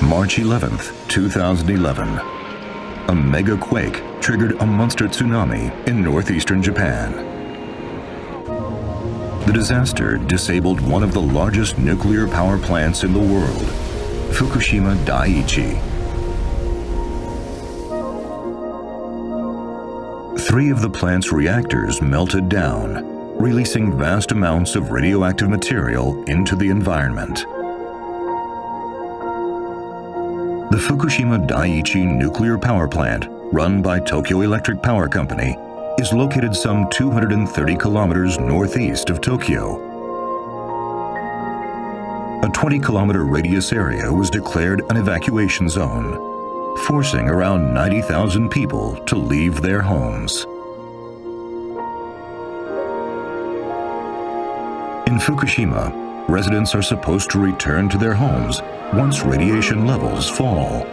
March 11th, 2011. A mega quake triggered a monster tsunami in northeastern Japan. The disaster disabled one of the largest nuclear power plants in the world, Fukushima Daiichi. 3 of the plant's reactors melted down, releasing vast amounts of radioactive material into the environment. The Fukushima Daiichi nuclear power plant, run by Tokyo Electric Power Company, is located some 230 kilometers northeast of Tokyo. A 20-kilometer radius area was declared an evacuation zone, forcing around 90,000 people to leave their homes. In Fukushima, residents are supposed to return to their homes once radiation levels fall.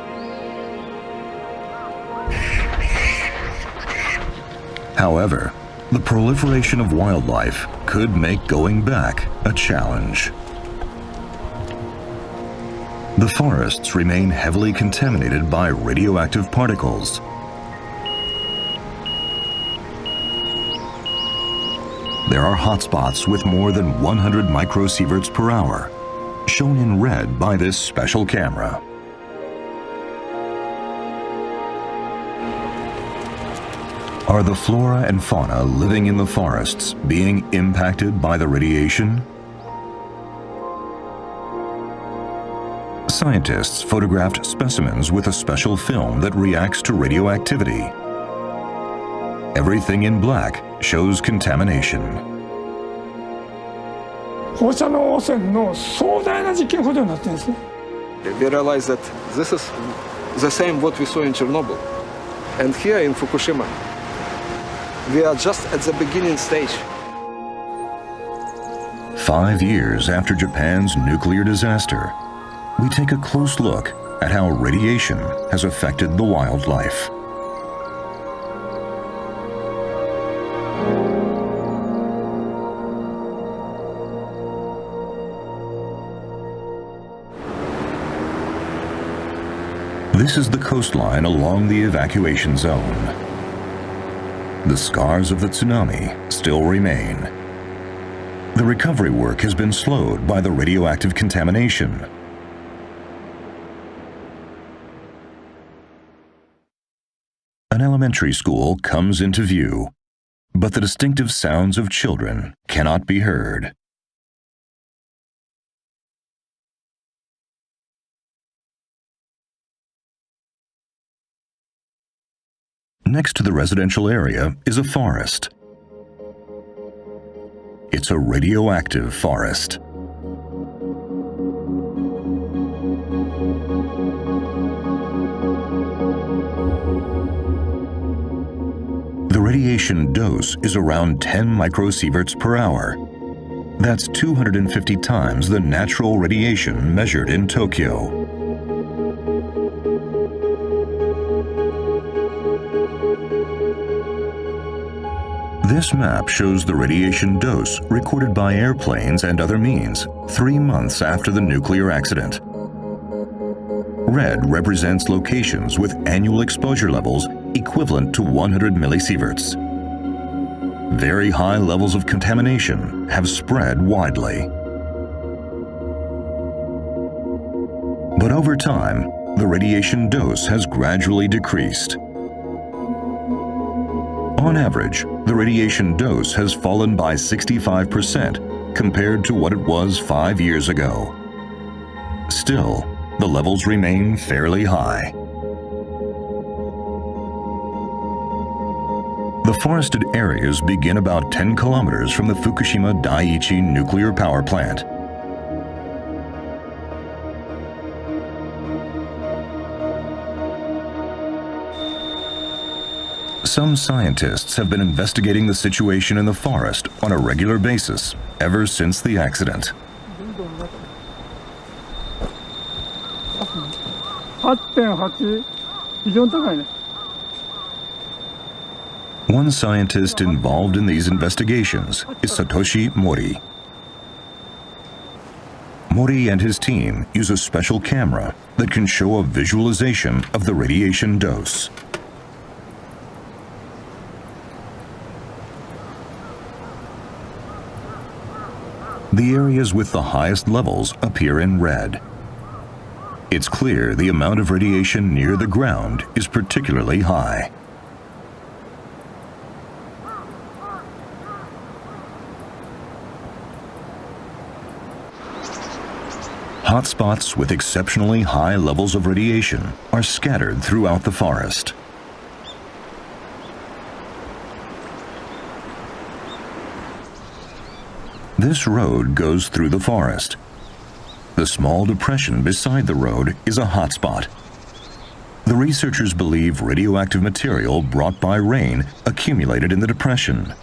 However, the proliferation of wildlife could make going back a challenge. The forests remain heavily contaminated by radioactive particles. There are hotspots with more than 100 microsieverts per hour, shown in red by this special camera. Are the flora and fauna living in the forests being impacted by the radiation? Scientists photographed specimens with a special film that reacts to radioactivity. Everything in black shows contamination. 放射能汚染の壮大な実験補助になってるんですね。 We realize that this is the same what we saw in Chernobyl. And here in Fukushima, we are just at the beginning stage. 5 years after Japan's nuclear disaster, we take a close look at how radiation has affected the wildlife. This is the coastline along the evacuation zone. The scars of the tsunami still remain. The recovery work has been slowed by the radioactive contamination. An elementary school comes into view, but the distinctive sounds of children cannot be heard. Next to the residential area is a forest. It's a radioactive forest. The radiation dose is around 10 microsieverts per hour. That's 250 times the natural radiation measured in Tokyo. This map shows the radiation dose recorded by airplanes and other means 3 months after the nuclear accident. Red represents locations with annual exposure levels equivalent to 100 millisieverts. Very high levels of contamination have spread widely. But over time, the radiation dose has gradually decreased. On average, the radiation dose has fallen by 65% compared to what it was 5 years ago. Still, the levels remain fairly high. The forested areas begin about 10 kilometers from the Fukushima Daiichi nuclear power plant. Some scientists have been investigating the situation in the forest on a regular basis ever since the accident. 8.8 非常に高いね。 One scientist involved in these investigations is Satoshi Mori. Mori and his team use a special camera that can show a visualization of the radiation dose. The areas with the highest levels appear in red. It's clear the amount of radiation near the ground is particularly high. Hotspots with exceptionally high levels of radiation are scattered throughout the forest. This road goes through the forest. The small depression beside the road is a hotspot. The researchers believe radioactive material brought by rain accumulated in the depression.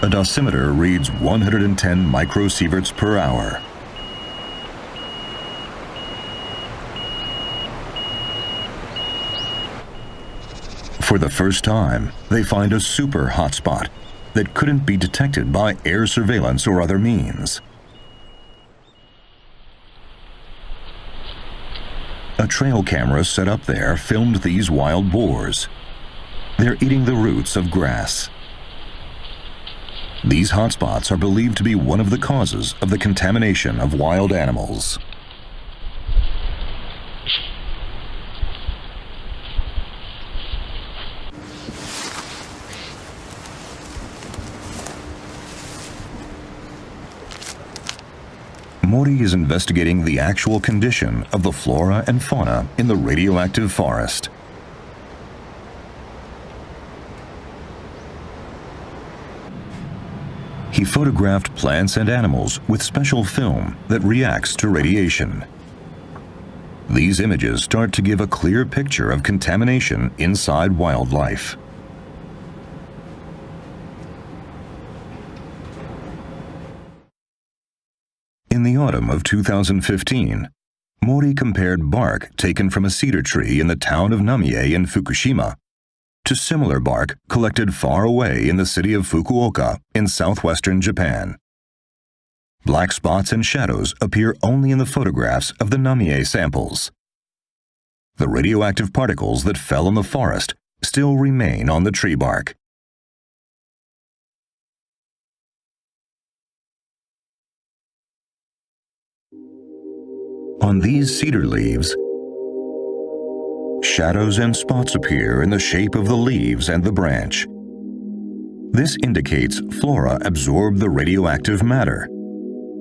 A dosimeter reads 110 microsieverts per hour. For the first time, they find a super hotspot that couldn't be detected by air surveillance or other means. A trail camera set up there filmed these wild boars. They're eating the roots of grass. These hotspots are believed to be one of the causes of the contamination of wild animals. Mori is investigating the actual condition of the flora and fauna in the radioactive forest. He photographed plants and animals with special film that reacts to radiation. These images start to give a clear picture of contamination inside wildlife. In the autumn of 2015, Mori compared bark taken from a cedar tree in the town of Namie in Fukushima to similar bark collected far away in the city of Fukuoka in southwestern Japan. Black spots and shadows appear only in the photographs of the Namie samples. The radioactive particles that fell in the forest still remain on the tree bark. On these cedar leaves, shadows and spots appear in the shape of the leaves and the branch. This indicates flora absorb the radioactive matter,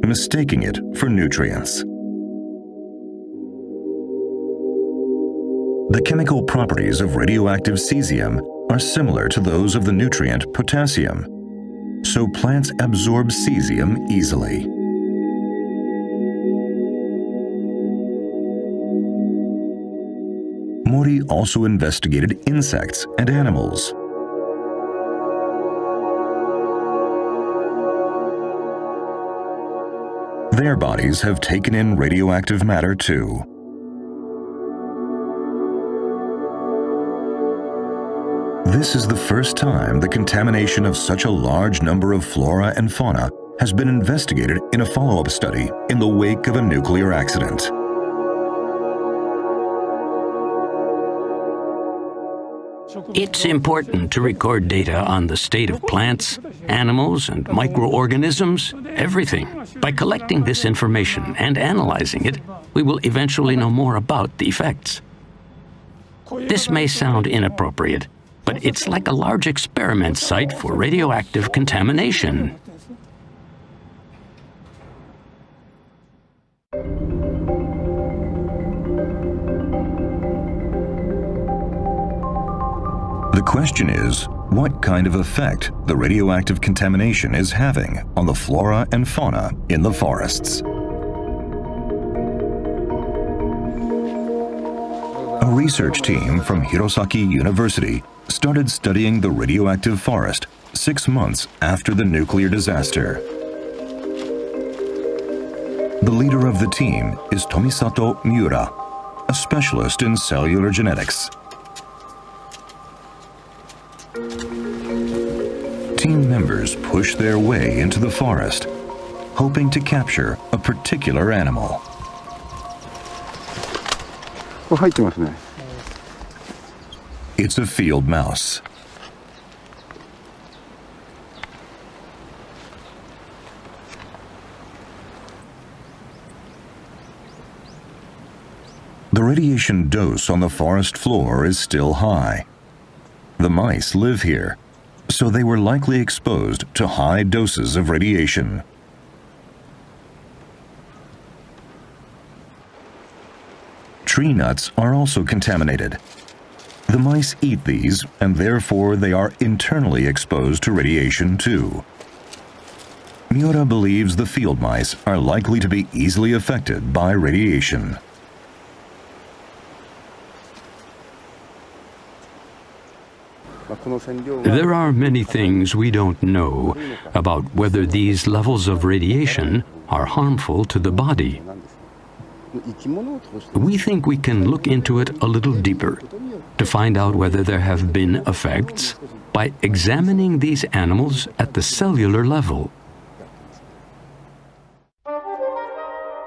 mistaking it for nutrients. The chemical properties of radioactive cesium are similar to those of the nutrient potassium, so plants absorb cesium easily. Mori also investigated insects and animals. Their bodies have taken in radioactive matter too. This is the first time the contamination of such a large number of flora and fauna has been investigated in a follow-up study in the wake of a nuclear accident. It's important to record data on the state of plants, animals, and microorganisms, everything. By collecting this information and analyzing it, we will eventually know more about the effects. This may sound inappropriate, but it's like a large experiment site for radioactive contamination. The question is, what kind of effect the radioactive contamination is having on the flora and fauna in the forests? A research team from Hirosaki University started studying the radioactive forest 6 months after the nuclear disaster. The leader of the team is Tomisato Miura, a specialist in cellular genetics. Team members push their way into the forest, hoping to capture a particular animal. これ入ってますね。 It's a field mouse. The radiation dose on the forest floor is still high. The mice live here, so they were likely exposed to high doses of radiation. Tree nuts are also contaminated. The mice eat these, and therefore they are internally exposed to radiation too. Miura believes the field mice are likely to be easily affected by radiation. There are many things we don't know about whether these levels of radiation are harmful to the body. We think we can look into it a little deeper to find out whether there have been effects by examining these animals at the cellular level.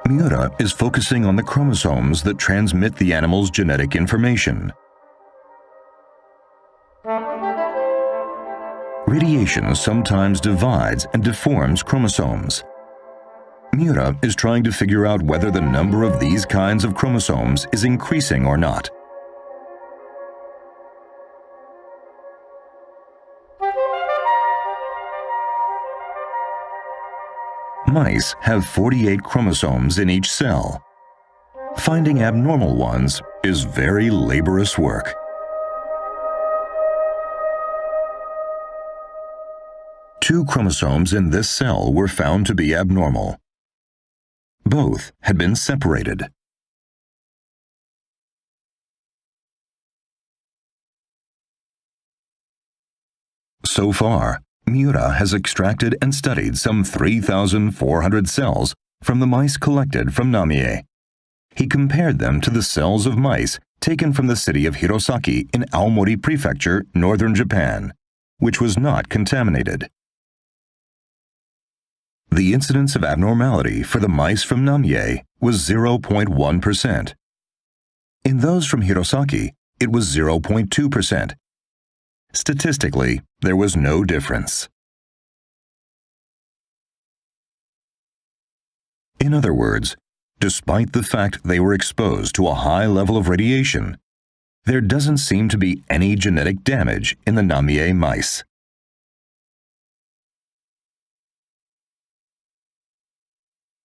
Miura is focusing on the chromosomes that transmit the animal's genetic information. Radiation sometimes divides and deforms chromosomes. Miura is trying to figure out whether the number of these kinds of chromosomes is increasing or not. Mice have 48 chromosomes in each cell. Finding abnormal ones is very laborious work. Two chromosomes in this cell were found to be abnormal. Both had been separated. So far, Miura has extracted and studied some 3,400 cells from the mice collected from Namie. He compared them to the cells of mice taken from the city of Hirosaki in Aomori Prefecture, northern Japan, which was not contaminated. The incidence of abnormality for the mice from Namie was 0.1%. In those from Hirosaki, it was 0.2%. Statistically, there was no difference. In other words, despite the fact they were exposed to a high level of radiation, there doesn't seem to be any genetic damage in the Namie mice.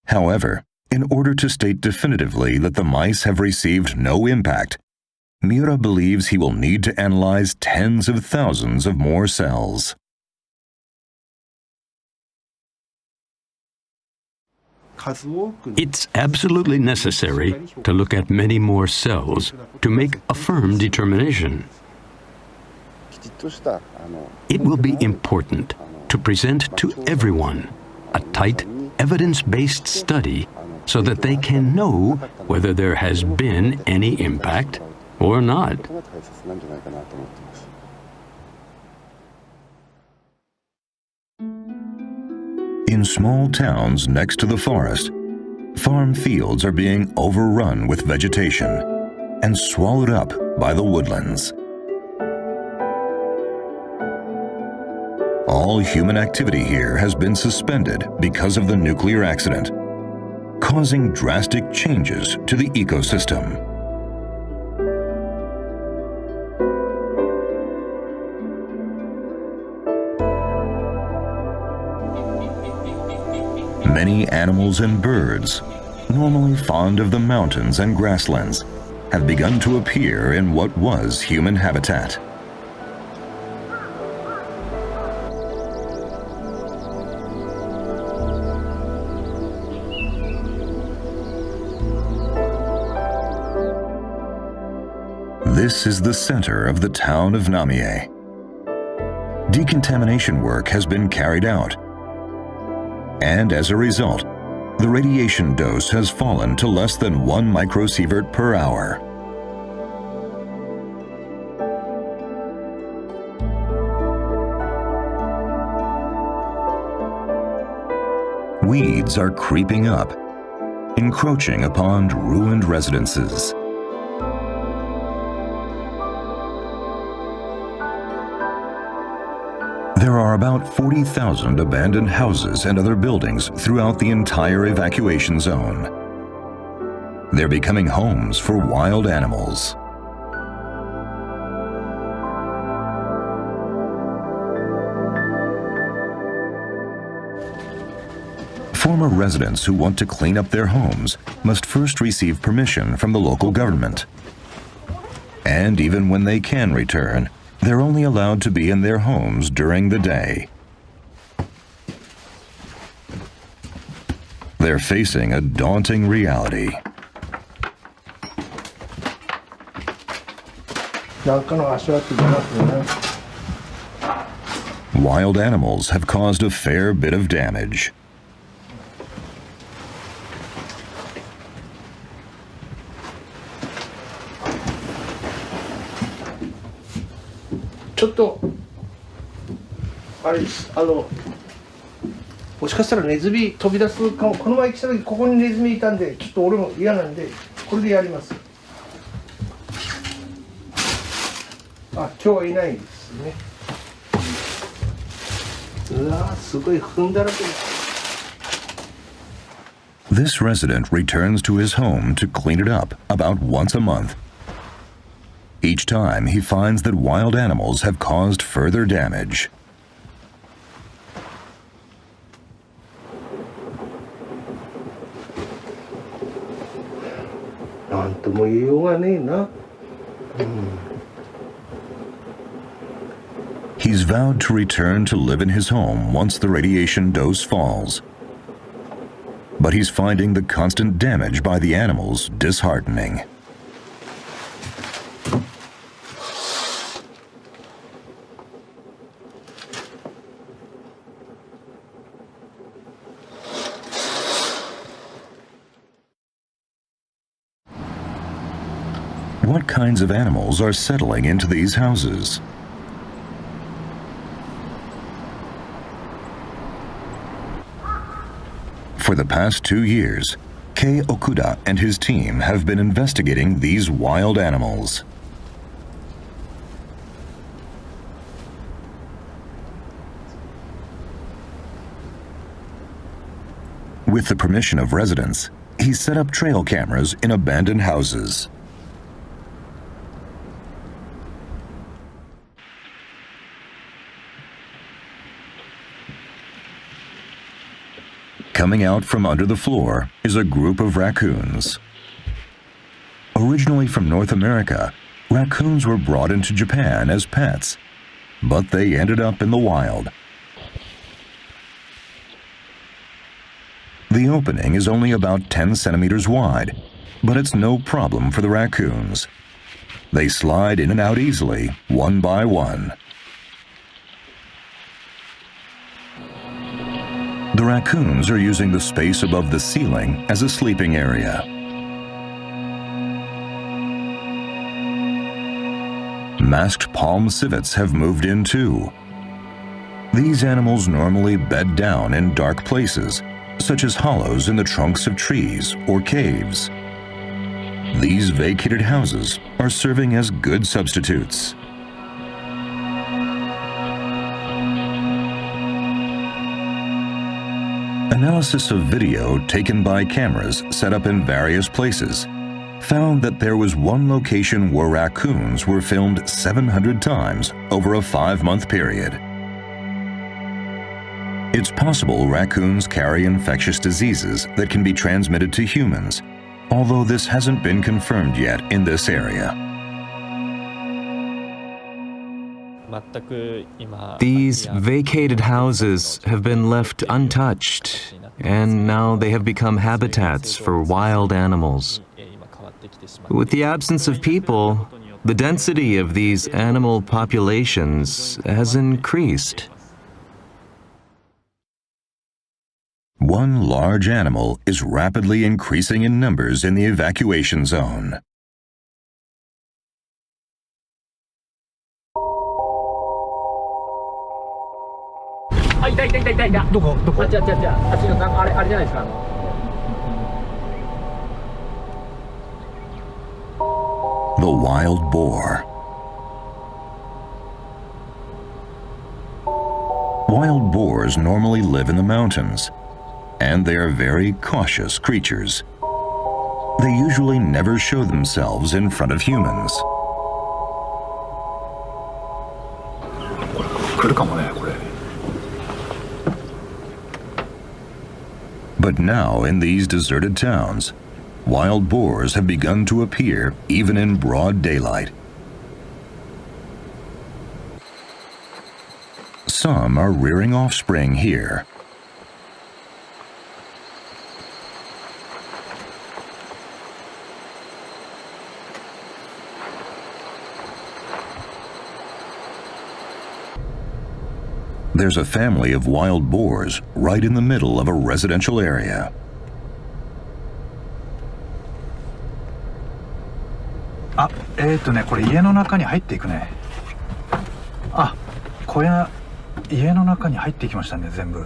However, in order to state definitively that the mice have received no impact, Miura believes he will need to analyze tens of thousands of more cells. It's absolutely necessary to look at many more cells to make a firm determination. It will be important to present to everyone a tight, evidence-based study so that they can know whether there has been any impact or not. In small towns next to the forest, farm fields are being overrun with vegetation and swallowed up by the woodlands. All human activity here has been suspended because of the nuclear accident, causing drastic changes to the ecosystem. Many animals and birds, normally fond of the mountains and grasslands, have begun to appear in what was human habitat. This is the center of the town of Namie. Decontamination work has been carried out, and as a result, the radiation dose has fallen to less than 1 microsievert per hour. Weeds are creeping up, encroaching upon ruined residences. There are about 40,000 abandoned houses and other buildings throughout the entire evacuation zone. They're becoming homes for wild animals. Former residents who want to clean up their homes must first receive permission from the local government. And even when they can return, they're only allowed to be in their homes during the day. They're facing a daunting reality. Wild animals have caused a fair bit of damage.もしかしたらネズミ飛び出すかも。この前来た時ここにネズミいたんで、ちょっと俺も嫌なんでこれでやります。あ、今日はいないですね。うわ、すごい踏んだらけ。This resident returns to his home to clean it up about once a month. Each time he finds that wild animals have caused further damage. He's vowed to return to live in his home once the radiation dose falls. But he's finding the constant damage by the animals disheartening. What kinds of animals are settling into these houses? For the past 2 years, Kei Okuda and his team have been investigating these wild animals. With the permission of residents, he set up trail cameras in abandoned houses. Coming out from under the floor is a group of raccoons. Originally from North America, raccoons were brought into Japan as pets, but they ended up in the wild. The opening is only about 10 centimeters wide, but it's no problem for the raccoons. They slide in and out easily, one by one. The raccoons are using the space above the ceiling as a sleeping area. Masked palm civets have moved in too. These animals normally bed down in dark places, such as hollows in the trunks of trees or caves. These vacated houses are serving as good substitutes. Analysis of video taken by cameras set up in various places found that there was one location where raccoons were filmed 700 times over a 5-month period. It's possible raccoons carry infectious diseases that can be transmitted to humans, although this hasn't been confirmed yet in this area. These vacated houses have been left untouched, and now they have become habitats for wild animals. With the absence of people, the density of these animal populations has increased. one large animal is rapidly increasing in numbers in the evacuation zone. The wild boar. Wild boars normally live in the mountains, and they are very cautious creatures. They usually never show themselves in front of humans. But now, in these deserted towns, wild boars have begun to appear even in broad daylight. Some are rearing offspring here. There's a family of wild boars right in the middle of a residential area. Ah, これ家の中に入っていくね。あ、小屋、家の中に入っていきましたね、全部。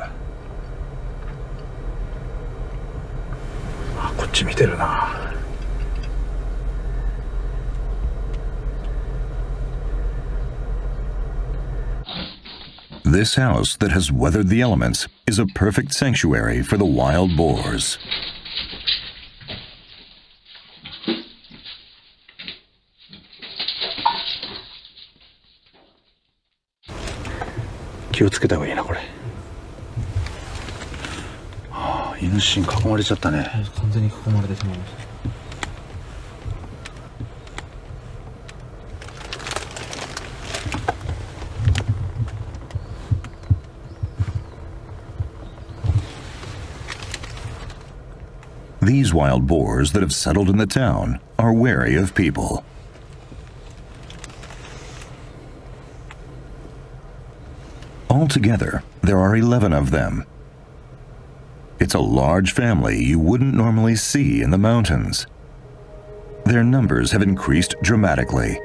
あ、こっち見てるな。This house that has weathered the elements is a perfect sanctuary for the wild boars. Ah, イノシシに囲まれちゃったね。完全に囲まれてしまいました。These wild boars that have settled in the town are wary of people. Altogether, there are 11 of them. It's a large family you wouldn't normally see in the mountains. Their numbers have increased dramatically.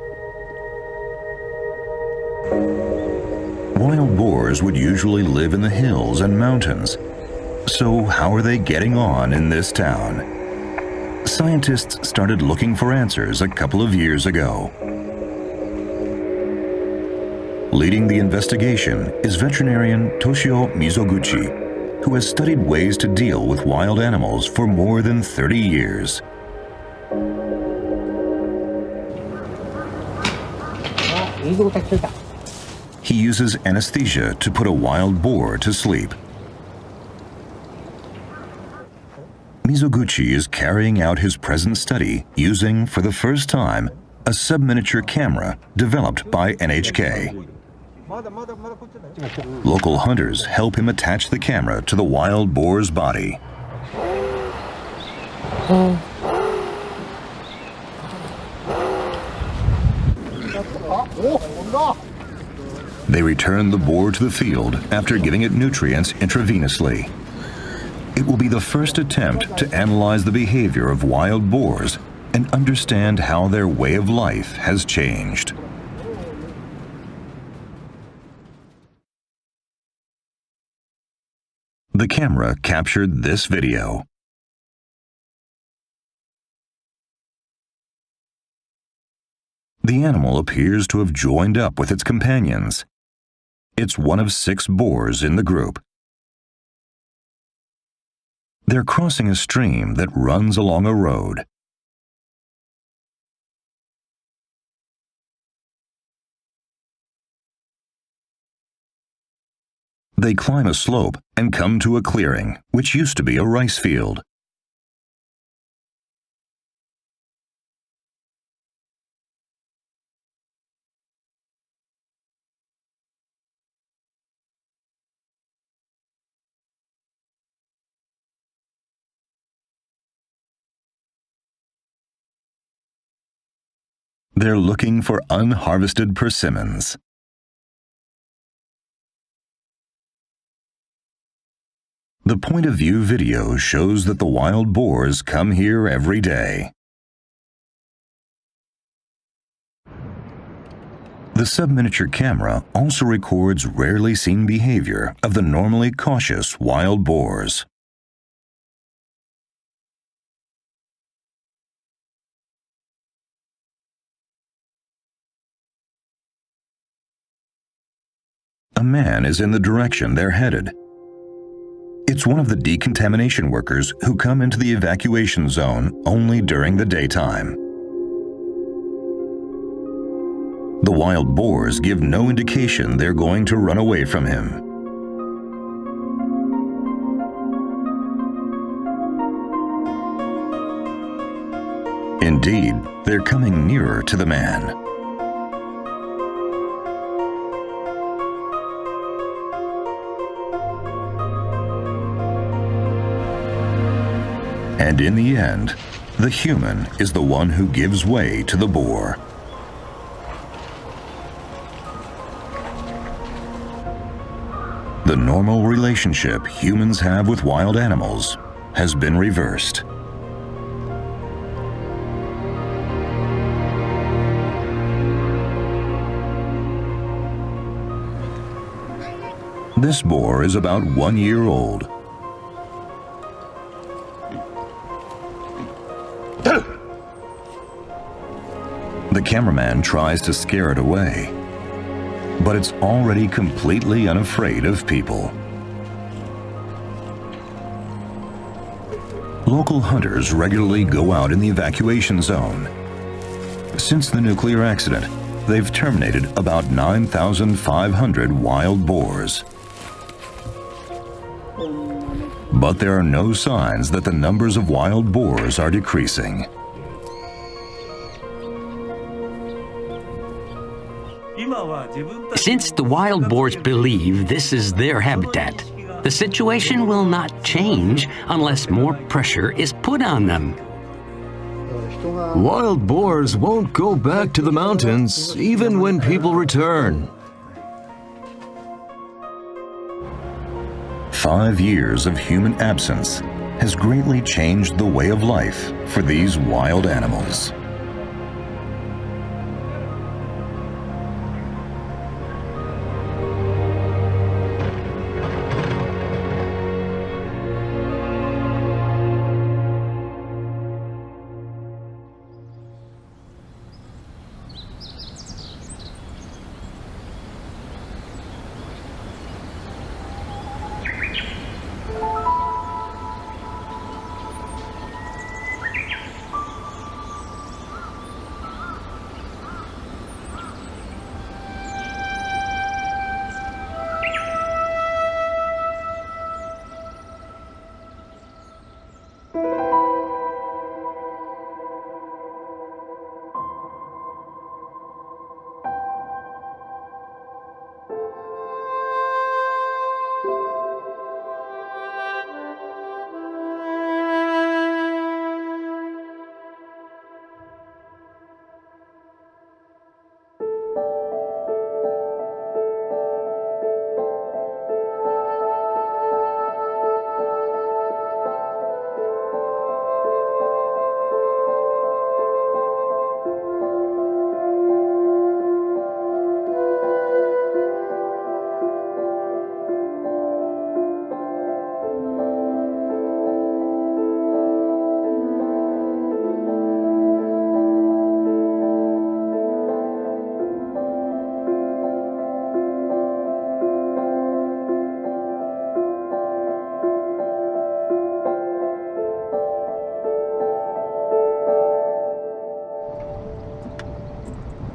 Wild boars would usually live in the hills and mountains. So how are they getting on in this town? Scientists started looking for answers a couple of years ago. Leading the investigation is veterinarian Toshio Mizoguchi, who has studied ways to deal with wild animals for more than 30 years. He uses anesthesia to put a wild boar to sleep. Mizoguchi is carrying out his present study using, for the first time, a sub-miniature camera developed by NHK. Local hunters help him attach the camera to the wild boar's body. They return the boar to the field after giving it nutrients intravenously. It will be the first attempt to analyze the behavior of wild boars and understand how their way of life has changed. The camera captured this video. The animal appears to have joined up with its companions. It's one of 6 boars in the group. They're crossing a stream that runs along a road. They climb a slope and come to a clearing, which used to be a rice field. They're looking for unharvested persimmons. The point-of-view video shows that the wild boars come here every day. The sub-miniature camera also records rarely seen behavior of the normally cautious wild boars. A man is in the direction they're headed. It's one of the decontamination workers who come into the evacuation zone only during the daytime. The wild boars give no indication they're going to run away from him. Indeed, they're coming nearer to the man. And in the end, the human is the one who gives way to the boar. The normal relationship humans have with wild animals has been reversed. This boar is about 1 year old. The cameraman tries to scare it away, but it's already completely unafraid of people. Local hunters regularly go out in the evacuation zone. Since the nuclear accident, they've terminated about 9,500 wild boars. But there are no signs that the numbers of wild boars are decreasing. Since the wild boars believe this is their habitat, the situation will not change unless more pressure is put on them. Wild boars won't go back to the mountains even when people return. 5 years of human absence has greatly changed the way of life for these wild animals.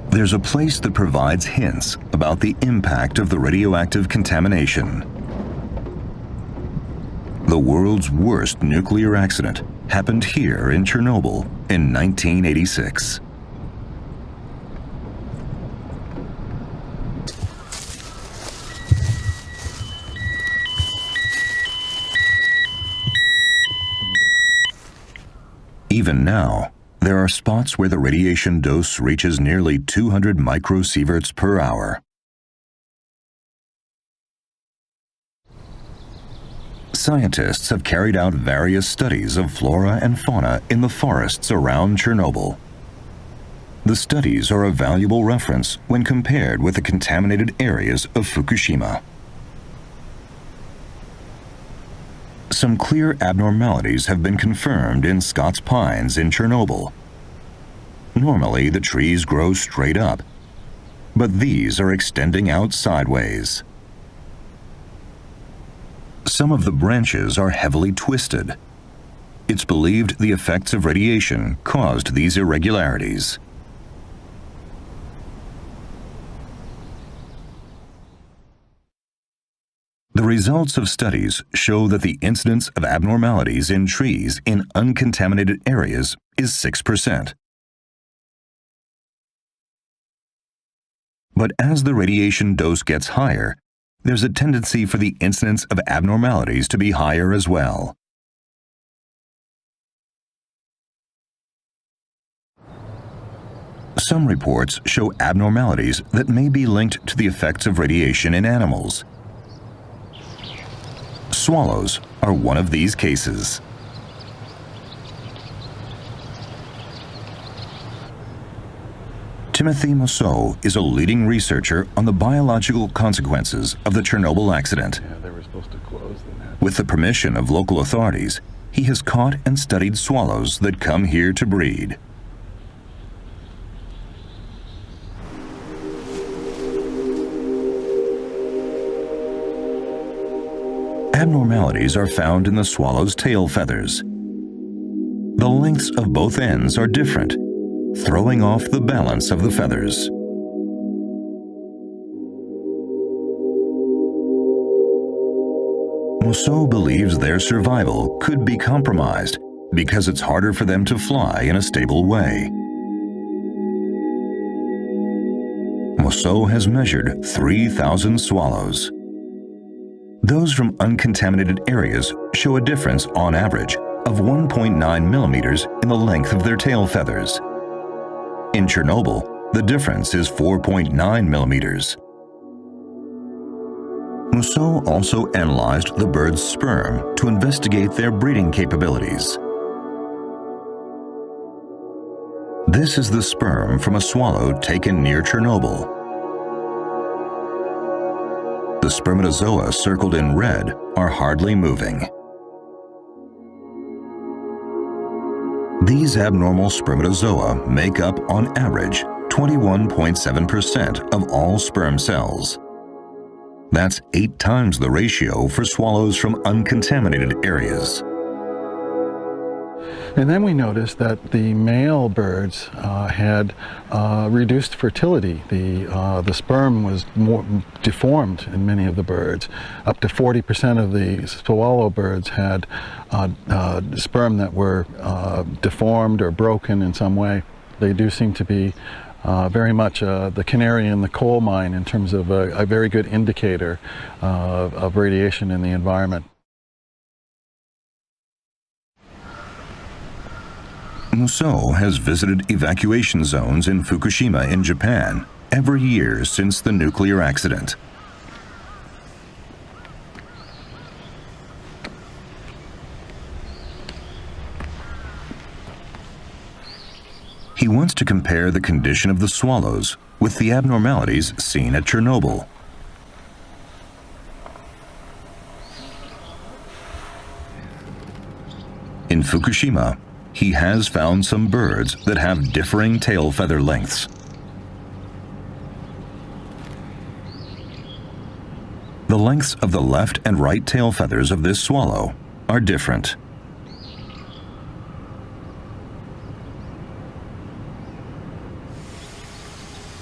There's a place that provides hints about the impact of the radioactive contamination. The world's worst nuclear accident happened here in Chernobyl in 1986. Even now, there are spots where the radiation dose reaches nearly 200 microsieverts per hour. Scientists have carried out various studies of flora and fauna in the forests around Chernobyl. The studies are a valuable reference when compared with the contaminated areas of Fukushima. Some clear abnormalities have been confirmed in Scots pines in Chernobyl. Normally, the trees grow straight up, but these are extending out sideways. Some of the branches are heavily twisted. It's believed the effects of radiation caused these irregularities. The results of studies show that the incidence of abnormalities in trees in uncontaminated areas is 6%. But as the radiation dose gets higher, there's a tendency for the incidence of abnormalities to be higher as well. Some reports show abnormalities that may be linked to the effects of radiation in animals. Swallows are one of these cases. Timothy Mousseau is a leading researcher on the biological consequences of the Chernobyl accident. With the permission of local authorities, he has caught and studied swallows that come here to breed. Abnormalities are found in the swallow's tail feathers. The lengths of both ends are different, throwing off the balance of the feathers. Mousseau believes their survival could be compromised because it's harder for them to fly in a stable way. Mousseau has measured 3,000 swallows. Those from uncontaminated areas show a difference on average of 1.9 millimeters in the length of their tail feathers. In Chernobyl, the difference is 4.9 millimeters. Mousseau also analyzed the bird's sperm to investigate their breeding capabilities. This is the sperm from a swallow taken near Chernobyl. The spermatozoa circled in red are hardly moving. These abnormal spermatozoa make up, on average, 21.7% of all sperm cells. That's 8 times the ratio for swallows from uncontaminated areas. And then we noticed that the male birds had reduced fertility. The sperm was more deformed in many of the birds. Up to 40% of the swallow birds had sperm that were deformed or broken in some way. They do seem to be very much the canary in the coal mine in terms of a very good indicator of radiation in the environment. Mousseau has visited evacuation zones in Fukushima in Japan every year since the nuclear accident. He wants to compare the condition of the swallows with the abnormalities seen at Chernobyl. In Fukushima, he has found some birds that have differing tail feather lengths. The lengths of the left and right tail feathers of this swallow are different.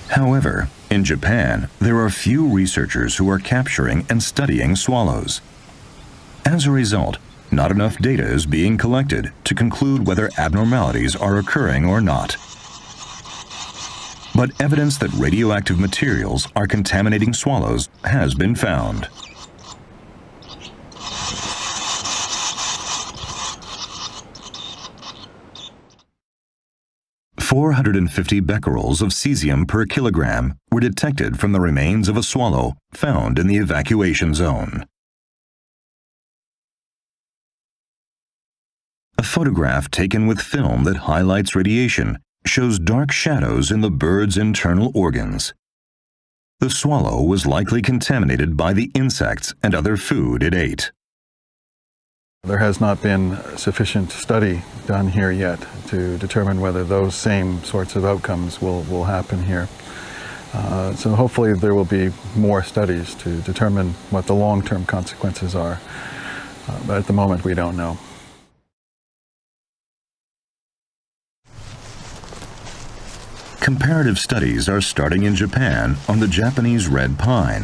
However, in Japan, there are few researchers who are capturing and studying swallows. As a result, not enough data is being collected to conclude whether abnormalities are occurring or not. But evidence that radioactive materials are contaminating swallows has been found. "450 becquerels of cesium per kilogram were detected from the remains of a swallow found in the evacuation zone. photograph taken with film that highlights radiation shows dark shadows in the bird's internal organs. The swallow was likely contaminated by the insects and other food it ate. There has not been sufficient study done here yet to determine whether those same sorts of outcomes will happen here. So hopefully there will be more studies to determine what the long-term consequences are. But at the moment we don't know. Comparative studies are starting in Japan on the Japanese red pine,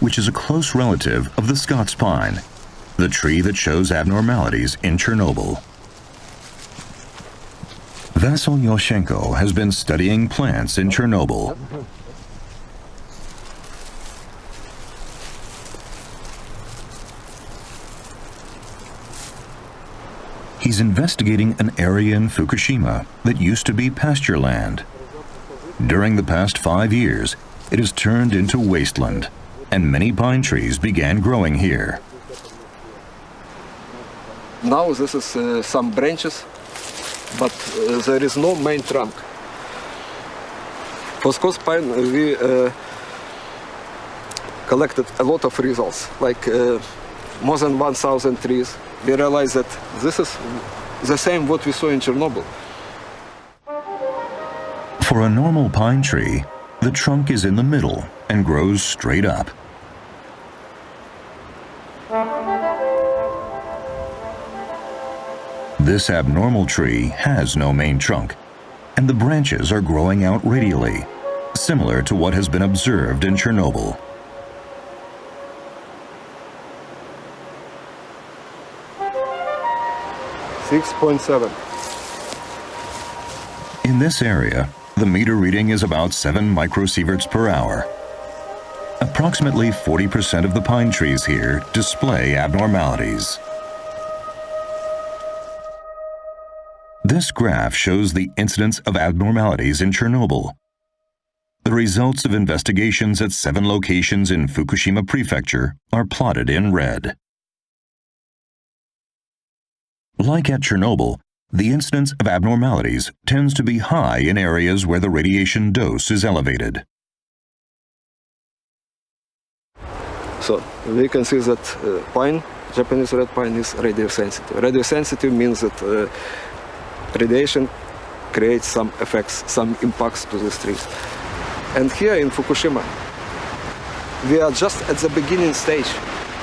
which is a close relative of the Scots pine, the tree that shows abnormalities in Chernobyl. Vasyl Yoshenko has been studying plants in Chernobyl. He's investigating an area in Fukushima that used to be pasture land. During the past 5 years, it has turned into wasteland, and many pine trees began growing here. Now this is some branches, but there is no main trunk. For Scots pine, we collected a lot of results, like more than 1,000 trees. We realized that this is the same what we saw in Chernobyl. For a normal pine tree, the trunk is in the middle and grows straight up. This abnormal tree has no main trunk, and the branches are growing out radially, similar to what has been observed in Chernobyl. .7. In this area, the meter reading is about 7 microsieverts per hour. Approximately 40% of the pine trees here display abnormalities. This graph shows the incidence of abnormalities in Chernobyl. The results of investigations at 7 locations in Fukushima Prefecture are plotted in red. Like at Chernobyl, the incidence of abnormalities tends to be high in areas where the radiation dose is elevated. So we can see that pine, Japanese red pine, is radiosensitive. Radiosensitive means that radiation creates some effects, some impacts to the trees. And here in Fukushima, we are just at the beginning stage,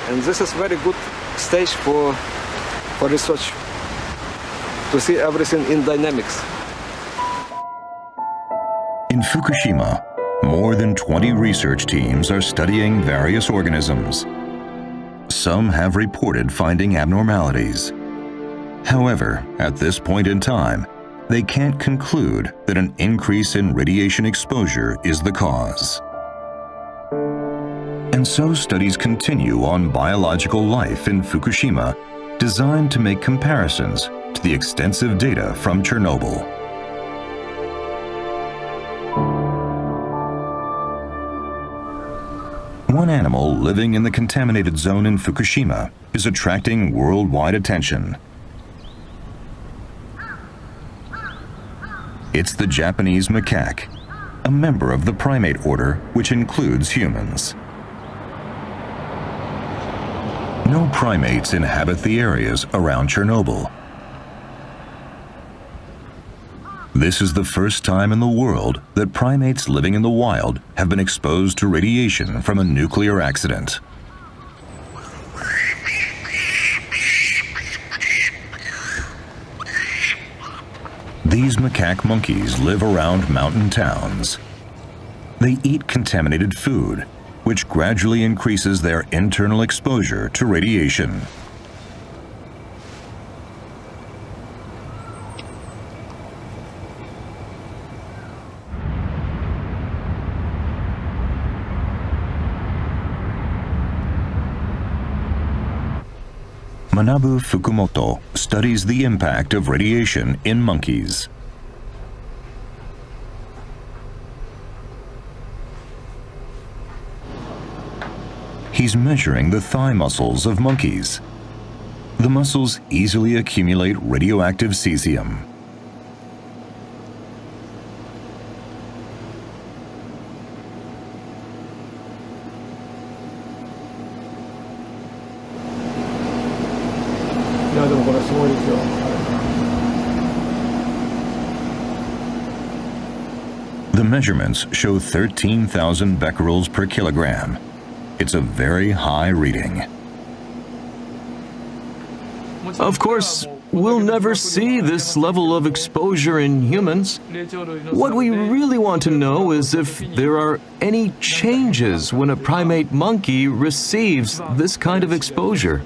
and this is very good stage for research, to see everything in dynamics. In Fukushima, more than 20 research teams are studying various organisms. Some have reported finding abnormalities. However, at this point in time, they can't conclude that an increase in radiation exposure is the cause. And so studies continue on biological life in Fukushima, designed to make comparisons to the extensive data from Chernobyl. One animal living in the contaminated zone in Fukushima is attracting worldwide attention. It's the Japanese macaque, a member of the primate order which includes humans. No primates inhabit the areas around Chernobyl. This is the first time in the world that primates living in the wild have been exposed to radiation from a nuclear accident. These macaque monkeys live around mountain towns. They eat contaminated food, which gradually increases their internal exposure to radiation. Manabu Fukumoto studies the impact of radiation in monkeys. He's measuring the thigh muscles of monkeys. The muscles easily accumulate radioactive cesium. The measurements show 13,000 becquerels per kilogram. It's a very high reading. Of course, we'll never see this level of exposure in humans. What we really want to know is if there are any changes when a primate monkey receives this kind of exposure.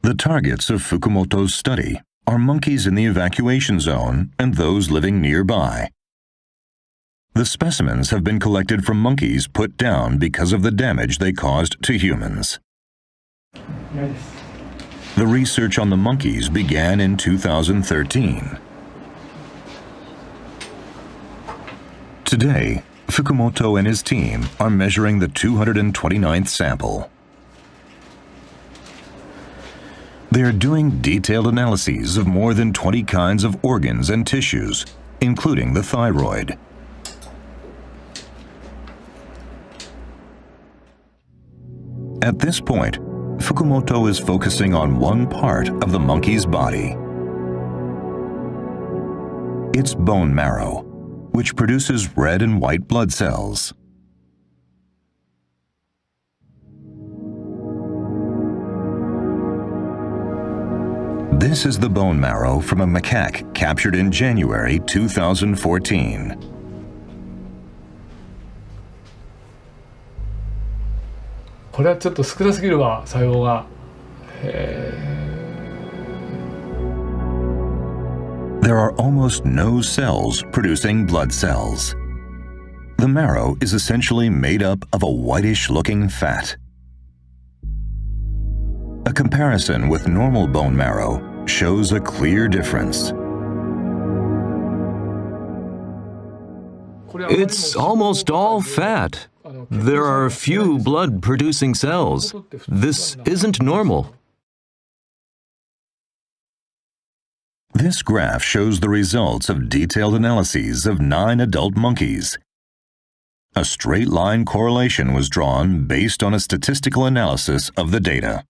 The targets of Fukumoto's study are monkeys in the evacuation zone and those living nearby. The specimens have been collected from monkeys put down because of the damage they caused to humans. The research on the monkeys began in 2013. Today, Fukumoto and his team are measuring the 229th sample. They are doing detailed analyses of more than 20 kinds of organs and tissues, including the thyroid. At this point, Fukumoto is focusing on one part of the monkey's body. It's bone marrow, which produces red and white blood cells. This is the bone marrow from a macaque captured in January 2014. There are almost no cells producing blood cells. The marrow is essentially made up of a whitish-looking fat. A comparison with normal bone marrow shows a clear difference. It's almost all fat. There are few blood-producing cells. This isn't normal. This graph shows the results of detailed analyses of 9 adult monkeys. A straight-line correlation was drawn based on a statistical analysis of the data.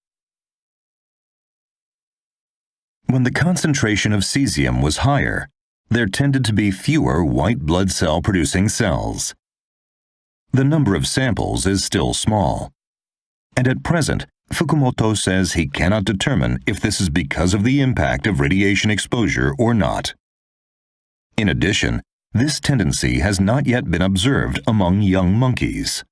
When the concentration of cesium was higher, there tended to be fewer white blood cell producing cells. The number of samples is still small, and at present, Fukumoto says he cannot determine if this is because of the impact of radiation exposure or not. In addition, this tendency has not yet been observed among young monkeys.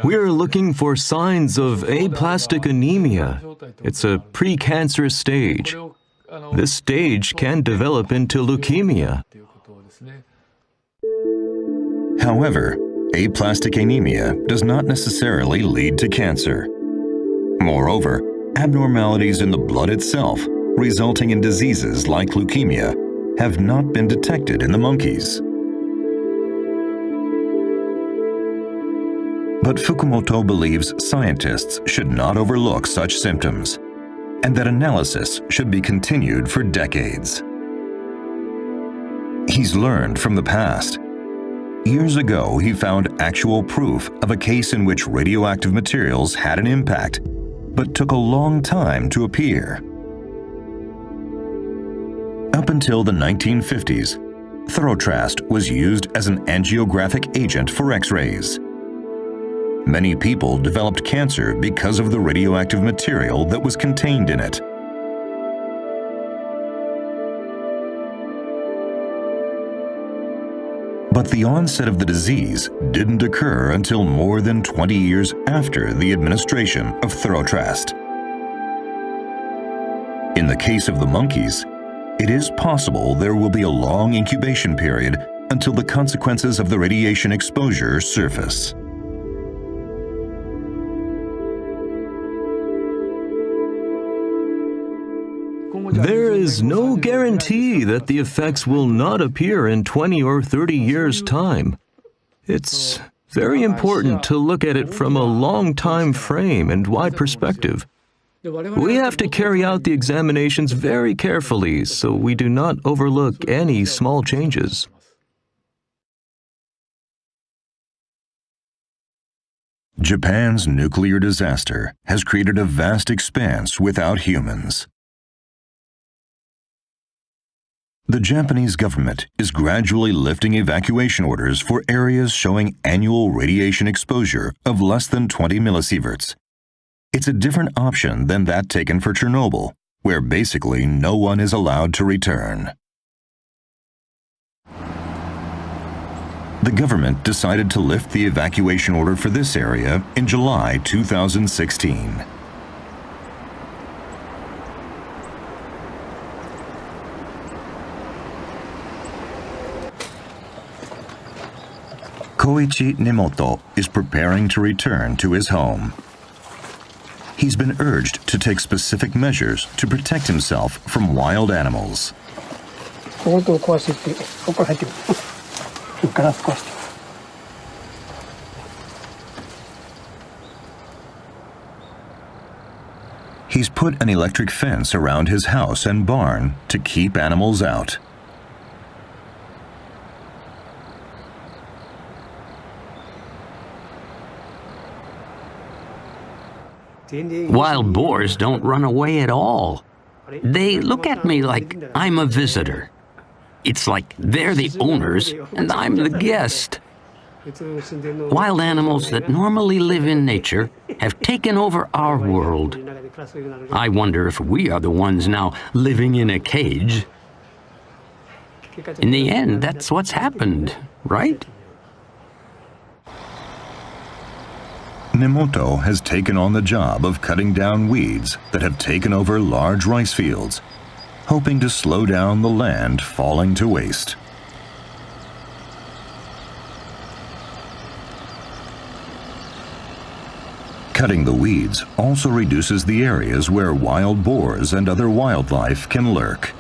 We're looking for signs of aplastic anemia. It's a precancerous stage. This stage can develop into leukemia. However, aplastic anemia does not necessarily lead to cancer. Moreover, abnormalities in the blood itself, resulting in diseases like leukemia, have not been detected in the monkeys. But Fukumoto believes scientists should not overlook such symptoms, and that analysis should be continued for decades. He's learned from the past. Years ago, he found actual proof of a case in which radioactive materials had an impact, but took a long time to appear. Up until the 1950s, thorotrast was used as an angiographic agent for X-rays. Many people developed cancer because of the radioactive material that was contained in it. But the onset of the disease didn't occur until more than 20 years after the administration of thorotrast. In the case of the monkeys, it is possible there will be a long incubation period until the consequences of the radiation exposure surface. There is no guarantee that the effects will not appear in 20 or 30 years' time. It's very important to look at it from a long time frame and wide perspective. We have to carry out the examinations very carefully so we do not overlook any small changes. Japan's nuclear disaster has created a vast expanse without humans. The Japanese government is gradually lifting evacuation orders for areas showing annual radiation exposure of less than 20 millisieverts. It's a different option than that taken for Chernobyl, where basically no one is allowed to return. The government decided to lift the evacuation order for this area in July 2016. Koichi Nemoto is preparing to return to his home. He's been urged to take specific measures to protect himself from wild animals. He's put an electric fence around his house and barn to keep animals out. Wild boars don't run away at all. They look at me like I'm a visitor. It's like they're the owners and I'm the guest. Wild animals that normally live in nature have taken over our world. I wonder if we are the ones now living in a cage. In the end, that's what's happened, right? Nemoto has taken on the job of cutting down weeds that have taken over large rice fields, hoping to slow down the land falling to waste. Cutting the weeds also reduces the areas where wild boars and other wildlife can lurk.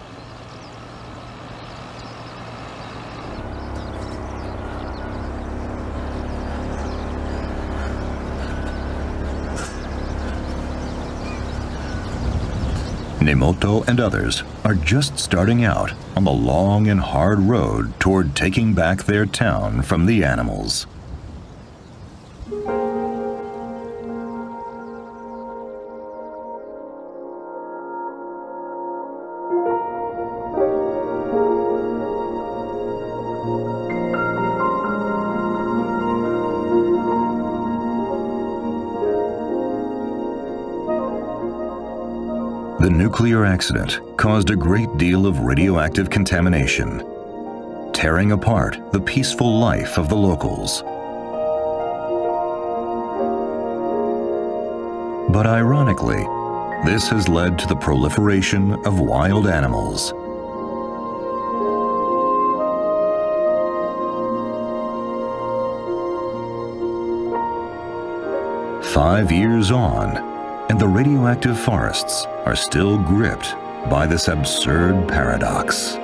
Nemoto and others are just starting out on the long and hard road toward taking back their town from the animals. The nuclear accident caused a great deal of radioactive contamination, tearing apart the peaceful life of the locals. But ironically, this has led to the proliferation of wild animals. "5 years on, and the radioactive forests are still gripped by this absurd paradox."